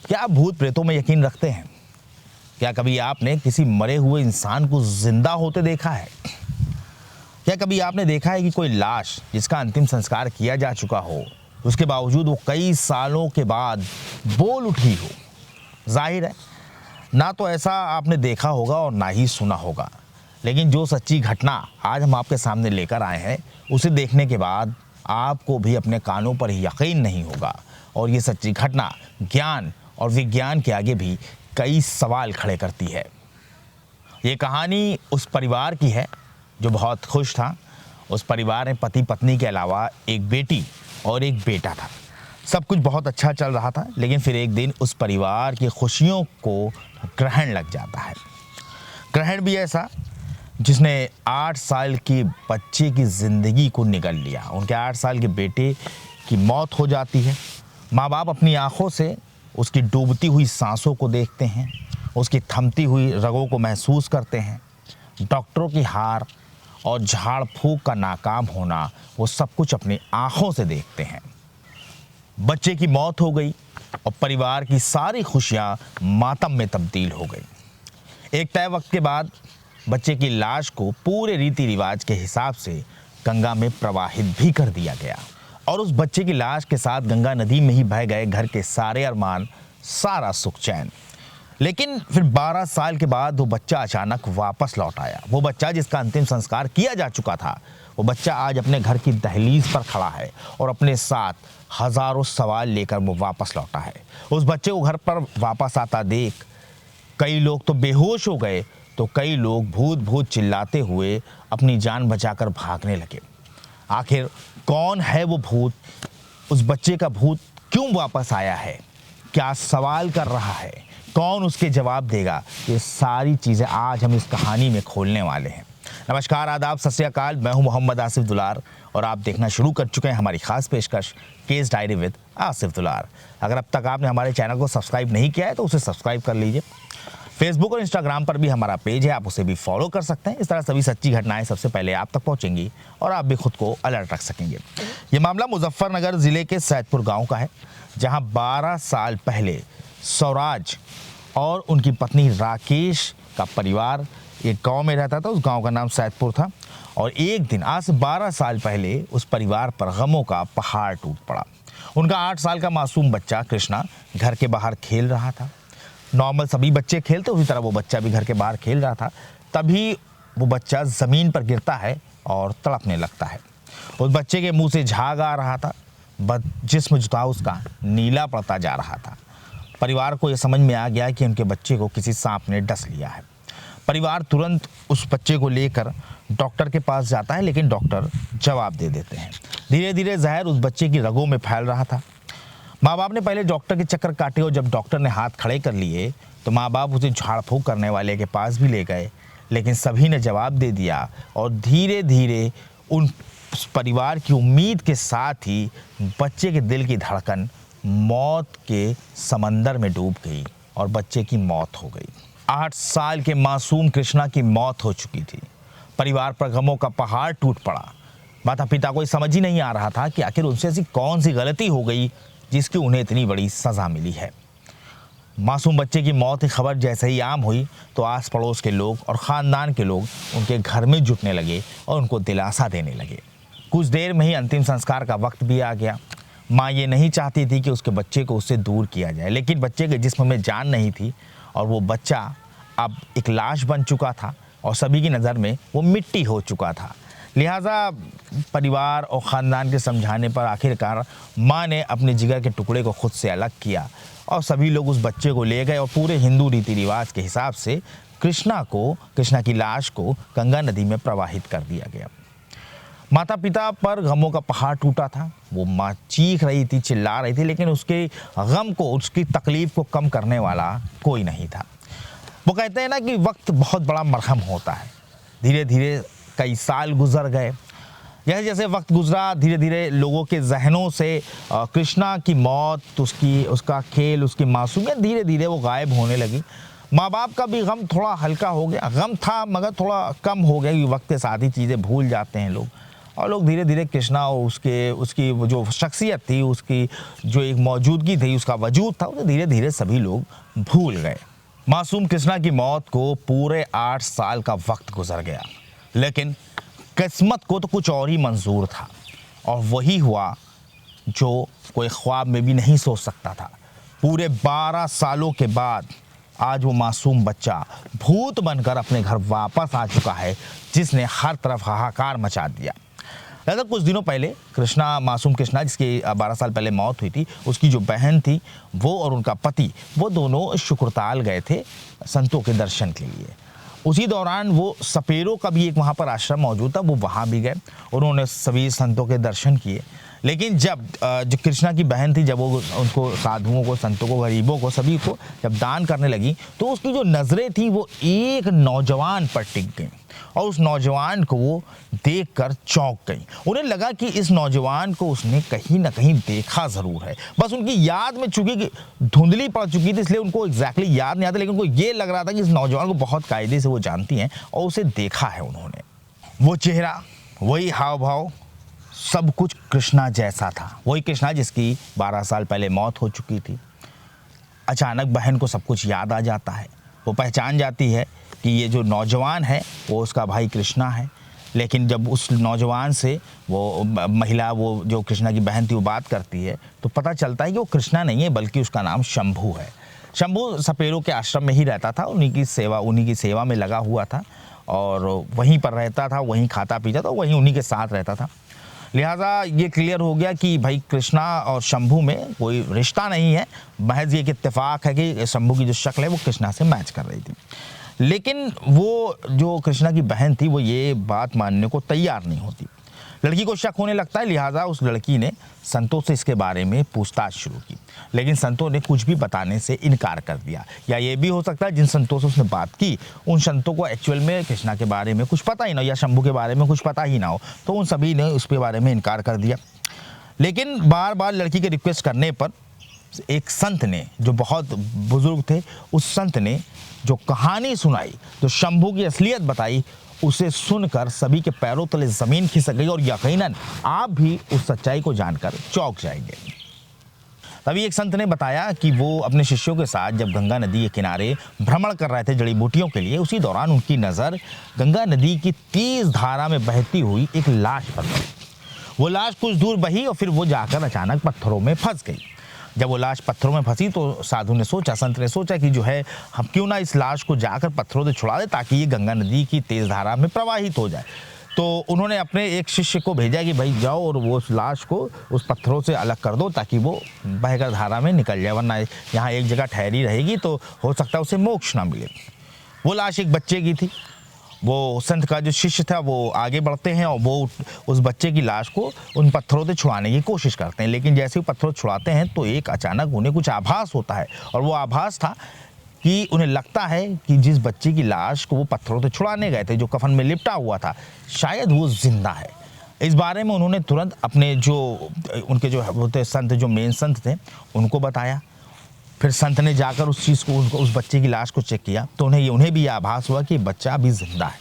क्या आप भूत प्रेतों में यकीन रखते हैं? क्या कभी आपने किसी मरे हुए इंसान को जिंदा होते देखा है? क्या कभी आपने देखा है कि कोई लाश जिसका अंतिम संस्कार किया जा चुका हो, उसके बावजूद वो कई सालों के बाद बोल उठी हो? जाहिर है ना तो ऐसा आपने देखा होगा और ना ही सुना होगा, लेकिन जो सच्ची घटना आज हम आपके सामने लेकर आए हैं, उसे देखने के बाद आपको भी अपने कानों पर यकीन नहीं होगा। और ये सच्ची घटना ज्ञान और विज्ञान के आगे भी कई सवाल खड़े करती है। ये कहानी उस परिवार की है जो बहुत खुश था। उस परिवार में पति पत्नी के अलावा एक बेटी और एक बेटा था। सब कुछ बहुत अच्छा चल रहा था, लेकिन फिर एक दिन उस परिवार की खुशियों को ग्रहण लग जाता है। ग्रहण भी ऐसा जिसने 8 साल की बच्चे की ज़िंदगी को निगल लिया। उनके 8 साल के बेटे की मौत हो जाती है। माँ बाप अपनी आंखों से उसकी डूबती हुई सांसों को देखते हैं, उसकी थमती हुई रगों को महसूस करते हैं। डॉक्टरों की हार और झाड़ फूक का नाकाम होना, वो सब कुछ अपनी आंखों से देखते हैं। बच्चे की मौत हो गई और परिवार की सारी खुशियां मातम में तब्दील हो गई। एक तय वक्त के बाद बच्चे की लाश को पूरे रीति रिवाज के हिसाब से गंगा में प्रवाहित भी कर दिया गया और उस बच्चे की लाश के साथ गंगा नदी में ही बह गए घर के सारे अरमान, सारा सुख चैन। लेकिन फिर 12 साल के बाद वो बच्चा अचानक वापस लौट आया। वो बच्चा जिसका अंतिम संस्कार किया जा चुका था, वो बच्चा आज अपने घर की दहलीज पर खड़ा है और अपने साथ हजारों सवाल लेकर वो वापस लौटा है। उस बच्चे को घर पर वापस आता देख कई लोग तो बेहोश हो गए, तो कई लोग भूत भूत चिल्लाते हुए अपनी जान बचाकर भागने लगे। आखिर कौन है वो भूत? उस बच्चे का भूत क्यों वापस आया है? क्या सवाल कर रहा है? कौन उसके जवाब देगा? ये सारी चीज़ें आज हम इस कहानी में खोलने वाले हैं। नमस्कार, आदाब, सत श्री अकाल। मैं हूं मोहम्मद आसिफ दुलार और आप देखना शुरू कर चुके हैं हमारी खास पेशकश केस डायरी विद आसिफ दुलार। अगर अब तक आपने हमारे चैनल को सब्सक्राइब नहीं किया है तो उसे सब्सक्राइब कर लीजिए। फेसबुक और इंस्टाग्राम पर भी हमारा पेज है, आप उसे भी फॉलो कर सकते हैं। इस तरह सभी सच्ची घटनाएं सबसे पहले आप तक पहुंचेंगी और आप भी खुद को अलर्ट रख सकेंगे। ये मामला मुजफ्फरनगर ज़िले के सैदपुर गांव का है, जहां 12 साल पहले स्वराज और उनकी पत्नी राकेश का परिवार एक गांव में रहता था। उस गांव का नाम सैदपुर था और एक दिन आज से 12 साल पहले उस परिवार पर गमों का पहाड़ टूट पड़ा। उनका 8 साल का मासूम बच्चा कृष्णा घर के बाहर खेल रहा था। नॉर्मल सभी बच्चे खेलते, उसी तरह वो बच्चा भी घर के बाहर खेल रहा था। तभी वो बच्चा ज़मीन पर गिरता है और तड़पने लगता है। उस बच्चे के मुंह से झाग आ रहा था, जिस्म जो था उसका नीला पड़ता जा रहा था। परिवार को यह समझ में आ गया कि उनके बच्चे को किसी सांप ने डस लिया है। परिवार तुरंत उस बच्चे को लेकर डॉक्टर के पास जाता है, लेकिन डॉक्टर जवाब दे देते हैं। धीरे धीरे जहर उस बच्चे की रगों में फैल रहा था। माँ बाप ने पहले डॉक्टर के चक्कर काटे और जब डॉक्टर ने हाथ खड़े कर लिए तो माँ बाप उसे झाड़ फूक करने वाले के पास भी ले गए, लेकिन सभी ने जवाब दे दिया और धीरे धीरे उन परिवार की उम्मीद के साथ ही बच्चे के दिल की धड़कन मौत के समंदर में डूब गई और बच्चे की मौत हो गई। 8 साल के मासूम कृष्णा की मौत हो चुकी थी। परिवार पर गमों का पहाड़ टूट पड़ा। माता पिता को समझ ही नहीं आ रहा था कि आखिर उनसे ऐसी कौन सी गलती हो गई जिसकी उन्हें इतनी बड़ी सज़ा मिली है। मासूम बच्चे की मौत की खबर जैसे ही आम हुई तो आस पड़ोस के लोग और ख़ानदान के लोग उनके घर में जुटने लगे और उनको दिलासा देने लगे। कुछ देर में ही अंतिम संस्कार का वक्त भी आ गया। माँ ये नहीं चाहती थी कि उसके बच्चे को उससे दूर किया जाए, लेकिन बच्चे के जिस्म में जान नहीं थी और वो बच्चा अब एक लाश बन चुका था और सभी की नज़र में वो मिट्टी हो चुका था। लिहाजा परिवार और ख़ानदान के समझाने पर आखिरकार माँ ने अपने जिगर के टुकड़े को खुद से अलग किया और सभी लोग उस बच्चे को ले गए और पूरे हिंदू रीति रिवाज के हिसाब से कृष्णा की लाश को गंगा नदी में प्रवाहित कर दिया गया। माता पिता पर गमों का पहाड़ टूटा था। वो माँ चीख रही थी, चिल्ला रही थी, लेकिन उसके गम को, उसकी तकलीफ़ को कम करने वाला कोई नहीं था। वो कहते हैं ना कि वक्त बहुत बड़ा मरहम होता है। धीरे धीरे कई साल गुजर गए। जैसे जैसे वक्त गुजरा, धीरे धीरे लोगों के जहनों से कृष्णा की मौत, उसका खेल, उसकी मासूमियत धीरे धीरे वो गायब होने लगी। माँ बाप का भी गम थोड़ा हल्का हो गया। गम था मगर थोड़ा कम हो गया, क्योंकि वक्त के साथ ही चीज़ें भूल जाते हैं लोग। और लोग धीरे धीरे कृष्णा उसकी वो जो शख्सियत थी, उसकी जो एक मौजूदगी थी, उसका वजूद था, उसे धीरे धीरे सभी लोग भूल गए। मासूम कृष्णा की मौत को पूरे 8 साल का वक्त गुजर गया, लेकिन किस्मत को तो कुछ और ही मंजूर था, और वही हुआ जो कोई ख्वाब में भी नहीं सोच सकता था। पूरे 12 सालों के बाद आज वो मासूम बच्चा भूत बनकर अपने घर वापस आ चुका है, जिसने हर तरफ हाहाकार मचा दिया। दादा, कुछ दिनों पहले मासूम कृष्णा, जिसकी 12 साल पहले मौत हुई थी, उसकी जो बहन थी वो और उनका पति, वो दोनों शुक्रताल गए थे संतों के दर्शन के लिए। उसी दौरान वो सपेरों का भी एक वहाँ पर आश्रम मौजूद था, वो वहाँ भी गए, उन्होंने सभी संतों के दर्शन किए। लेकिन जब जो कृष्णा की बहन थी, जब वो उनको साधुओं को, संतों को, गरीबों को, सभी को जब दान करने लगी, तो उसकी जो नज़रें थी वो एक नौजवान पर टिक गई, और उस नौजवान को वो देखकर चौंक गई। उन्हें लगा कि इस नौजवान को उसने कहीं ना कहीं देखा ज़रूर है, बस उनकी याद में चूंकि धुंधली पड़ चुकी थी, इसलिए उनको एग्जैक्टली याद नहीं आता, लेकिन उनको ये लग रहा था कि इस नौजवान को बहुत कायदे से वो जानती हैं और उसे देखा है उन्होंने। वो चेहरा, वही हाव भाव, सब कुछ कृष्णा जैसा था। वही कृष्णा जिसकी 12 साल पहले मौत हो चुकी थी। अचानक बहन को सब कुछ याद आ जाता है, वो पहचान जाती है कि ये जो नौजवान है वो उसका भाई कृष्णा है। लेकिन जब उस नौजवान से वो महिला, वो जो कृष्णा की बहन थी, वो बात करती है, तो पता चलता है कि वो कृष्णा नहीं है, बल्कि उसका नाम शंभू है। शंभू सपेरों के आश्रम में ही रहता था, उन्हीं की सेवा में लगा हुआ था, और वहीं पर रहता था, वहीं खाता पीता था, वहीं उन्हीं के साथ रहता था। लिहाजा ये क्लियर हो गया कि भाई कृष्णा और शंभू में कोई रिश्ता नहीं है, महज ये एक इत्तेफाक है कि शंभू की जो शक्ल है वो कृष्णा से मैच कर रही थी। लेकिन वो जो कृष्णा की बहन थी, वो ये बात मानने को तैयार नहीं होती। लड़की को शक होने लगता है, लिहाजा उस लड़की ने संतों से इसके बारे में पूछताछ शुरू की, लेकिन संतों ने कुछ भी बताने से इनकार कर दिया। या ये भी हो सकता है जिन संतों से उसने बात की, उन संतों को एक्चुअल में कृष्णा के बारे में कुछ पता ही ना हो, या शंभू के बारे में कुछ पता ही ना हो, तो उन सभी ने उसके बारे में इनकार कर दिया। लेकिन बार बार लड़की के रिक्वेस्ट करने पर एक संत ने, जो बहुत बुजुर्ग थे, उस संत ने जो कहानी सुनाई, जो शंभू की असलियत बताई, उसे सुनकर सभी के पैरों तले ज़मीन खिसक गई, और यकीनन आप भी उस सच्चाई को जानकर चौंक जाएंगे। तभी एक संत ने बताया कि वो अपने शिष्यों के साथ जब गंगा नदी के किनारे भ्रमण कर रहे थे जड़ी बूटियों के लिए, उसी दौरान उनकी नज़र गंगा नदी की तेज धारा में बहती हुई एक लाश पर पड़ी। वो लाश कुछ दूर बही और फिर वो जाकर अचानक पत्थरों में फंस गई। जब वो लाश पत्थरों में फंसी तो साधु ने सोचा, संत ने सोचा कि जो है, हम क्यों ना इस लाश को जाकर पत्थरों से छुड़ा दे, ताकि ये गंगा नदी की तेज धारा में प्रवाहित हो जाए। तो उन्होंने अपने एक शिष्य को भेजा कि भाई जाओ और वो उस लाश को उस पत्थरों से अलग कर दो, ताकि वो बहकर धारा में निकल जाए, वरना यहाँ एक जगह ठहरी रहेगी तो हो सकता है उसे मोक्ष ना मिले। वो लाश एक बच्चे की थी। वो संत का जो शिष्य था वो आगे बढ़ते हैं और वो उस बच्चे की लाश को उन पत्थरों से छुड़ाने की कोशिश करते हैं, लेकिन जैसे ही पत्थरों छुड़ाते हैं तो एक अचानक उन्हें कुछ आभास होता है, और वो आभास था कि उन्हें लगता है कि जिस बच्चे की लाश को वो पत्थरों से छुड़ाने गए थे, जो कफन में लिपटा हुआ था, शायद वो जिंदा है। इस बारे में उन्होंने तुरंत अपने उनके जो होते संत, जो मेन संत थे, उनको बताया। फिर संत ने जाकर उस चीज़ को, उस बच्चे की लाश को चेक किया, तो उन्हें भी आभास हुआ कि बच्चा अभी जिंदा है।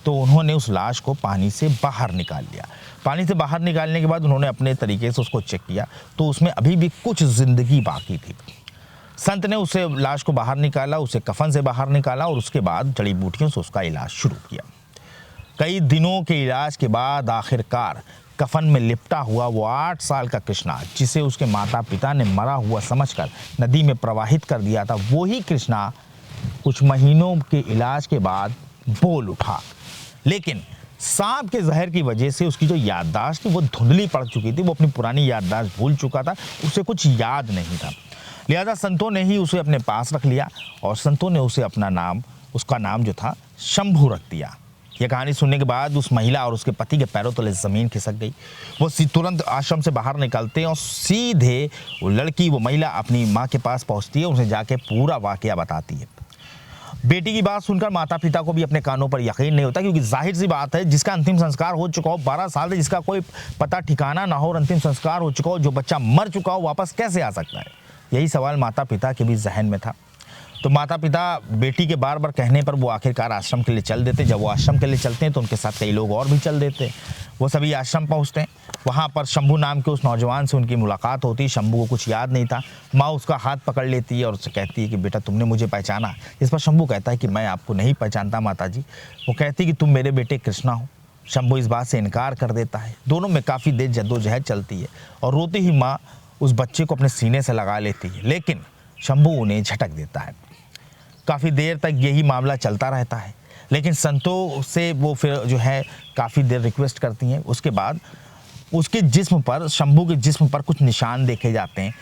तो उन्होंने उस लाश को पानी से बाहर निकाल लिया। पानी से बाहर निकालने के बाद उन्होंने अपने तरीके से उसको चेक किया, तो उसमें अभी भी कुछ ज़िंदगी बाकी थी। संत ने उसे लाश को बाहर निकाला, उसे कफन से बाहर निकाला, और उसके बाद जड़ी बूटियों से उसका इलाज शुरू किया। कई दिनों के इलाज के बाद आखिरकार कफन में लिपटा हुआ वो 8 साल का कृष्णा, जिसे उसके माता पिता ने मरा हुआ समझकर नदी में प्रवाहित कर दिया था, वो ही कृष्णा कुछ महीनों के इलाज के बाद बोल उठा। लेकिन सांप के जहर की वजह से उसकी जो याददाश्त थी वो धुंधली पड़ चुकी थी, वो अपनी पुरानी याददाश्त भूल चुका था, उसे कुछ याद नहीं था। लिहाजा संतों ने ही उसे अपने पास रख लिया, और संतों ने उसे उसका नाम जो था शंभू रख दिया। यह कहानी सुनने के बाद उस महिला और उसके पति के पैरों तले ज़मीन खिसक गई। वो तुरंत आश्रम से बाहर निकलते हैं और सीधे वो महिला अपनी माँ के पास पहुँचती है, उसे जाके पूरा वाकया बताती है। बेटी की बात सुनकर माता पिता को भी अपने कानों पर यकीन नहीं होता, क्योंकि जाहिर सी बात है, जिसका अंतिम संस्कार हो चुका हो, 12 साल से जिसका कोई पता ठिकाना ना हो और अंतिम संस्कार हो चुका हो, जो बच्चा मर चुका हो, वापस कैसे आ सकता है? यही सवाल माता पिता के भी जहन में था। तो माता पिता बेटी के बार बार कहने पर वो आखिरकार आश्रम के लिए चल देते। जब वो आश्रम के लिए चलते हैं तो उनके साथ कई लोग और भी चल देते। वो सभी आश्रम पहुंचते हैं। वहाँ पर शंभू नाम के उस नौजवान से उनकी मुलाकात होती है। शंभू को कुछ याद नहीं था। माँ उसका हाथ पकड़ लेती है और उससे कहती है कि बेटा तुमने मुझे पहचाना। इस पर शंभू कहता है कि मैं आपको नहीं पहचानता माता जी। वो कहती है कि तुम मेरे बेटे कृष्णा हो। शंभू इस बात से इनकार कर देता है। दोनों में काफ़ी देर जद्दोजहद चलती है और रोती ही माँ उस बच्चे को अपने सीने से लगा लेती है, लेकिन शंभू उन्हें झटक देता है। काफ़ी देर तक यही मामला चलता रहता है, लेकिन संतों से वो फिर जो है काफ़ी देर रिक्वेस्ट करती हैं। उसके बाद उसके जिस्म पर, शंभू के जिस्म पर कुछ निशान देखे जाते हैं।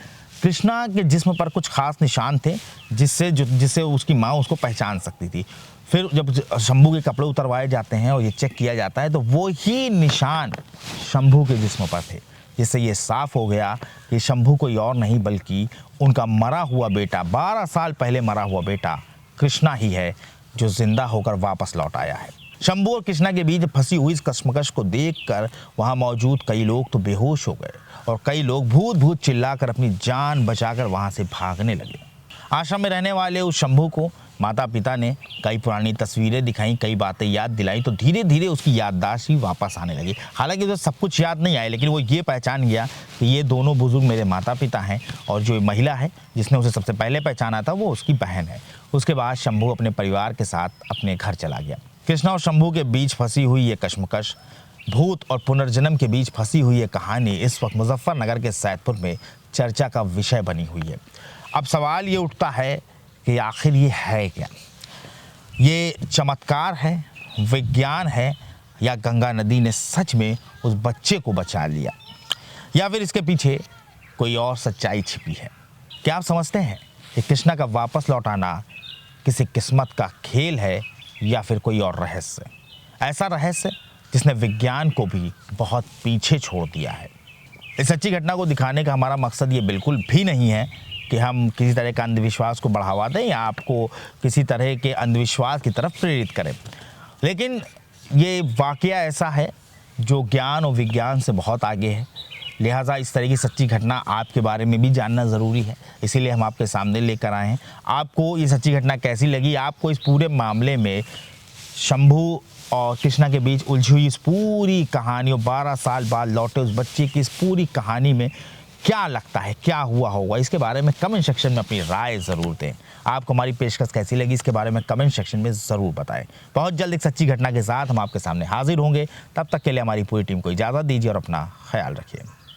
कृष्णा के जिस्म पर कुछ खास निशान थे जिससे उसकी माँ उसको पहचान सकती थी। फिर जब शंभू के कपड़े उतरवाए जाते हैं और ये चेक किया जाता है तो वो ही निशान शंभू के जिस्म पर थे, जिससे ये साफ हो गया कि शंभू कोई और नहीं बल्कि उनका मरा हुआ बेटा, 12 साल पहले मरा हुआ बेटा कृष्णा ही है, जो जिंदा होकर वापस लौट आया है। शंभू और कृष्णा के बीच फंसी हुई इस कश्मकश को देखकर वहां मौजूद कई लोग तो बेहोश हो गए और कई लोग भूत भूत चिल्लाकर अपनी जान बचाकर वहां से भागने लगे। आश्रम में रहने वाले उस शंभू को माता पिता ने कई पुरानी तस्वीरें दिखाई, कई बातें याद दिलाई, तो धीरे धीरे उसकी याददाश्त ही वापस आने लगी। हालांकि उसे सब कुछ याद नहीं आया, लेकिन वो ये पहचान गया कि ये दोनों बुजुर्ग मेरे माता पिता हैं और जो महिला है जिसने उसे सबसे पहले पहचाना था वो उसकी बहन है। उसके बाद शंभू अपने परिवार के साथ अपने घर चला गया। कृष्णा और शंभू के बीच फंसी हुई ये कश्मकश, भूत और पुनर्जन्म के बीच फंसी हुई ये कहानी इस वक्त मुजफ्फरनगर के सैदपुर में चर्चा का विषय बनी हुई है। अब सवाल ये उठता है कि आखिर ये है क्या? ये चमत्कार है, विज्ञान है, या गंगा नदी ने सच में उस बच्चे को बचा लिया, या फिर इसके पीछे कोई और सच्चाई छिपी है? क्या आप समझते हैं कि कृष्णा का वापस लौट आना किसी किस्मत का खेल है या फिर कोई और रहस्य? ऐसा रहस्य जिसने विज्ञान को भी बहुत पीछे छोड़ दिया है। इस सच्ची घटना को दिखाने का हमारा मकसद ये बिल्कुल भी नहीं है कि हम किसी तरह का अंधविश्वास को बढ़ावा दें या आपको किसी तरह के अंधविश्वास की तरफ प्रेरित करें, लेकिन ये वाकया ऐसा है जो ज्ञान और विज्ञान से बहुत आगे है। लिहाजा इस तरह की सच्ची घटना आपके बारे में भी जानना ज़रूरी है, इसीलिए हम आपके सामने लेकर आए हैं। आपको ये सच्ची घटना कैसी लगी? आपको इस पूरे मामले में शंभू और कृष्णा के बीच उलझी हुई इस पूरी कहानी और 12 साल बाद लौटे उस बच्चे की इस पूरी कहानी में क्या लगता है, क्या हुआ होगा? इसके बारे में कमेंट सेक्शन में अपनी राय ज़रूर दें। आपको हमारी पेशकश कैसी लगी इसके बारे में कमेंट सेक्शन में ज़रूर बताएं। बहुत जल्द एक सच्ची घटना के साथ हम आपके सामने हाजिर होंगे। तब तक के लिए हमारी पूरी टीम को इजाज़त दीजिए और अपना ख्याल रखिए।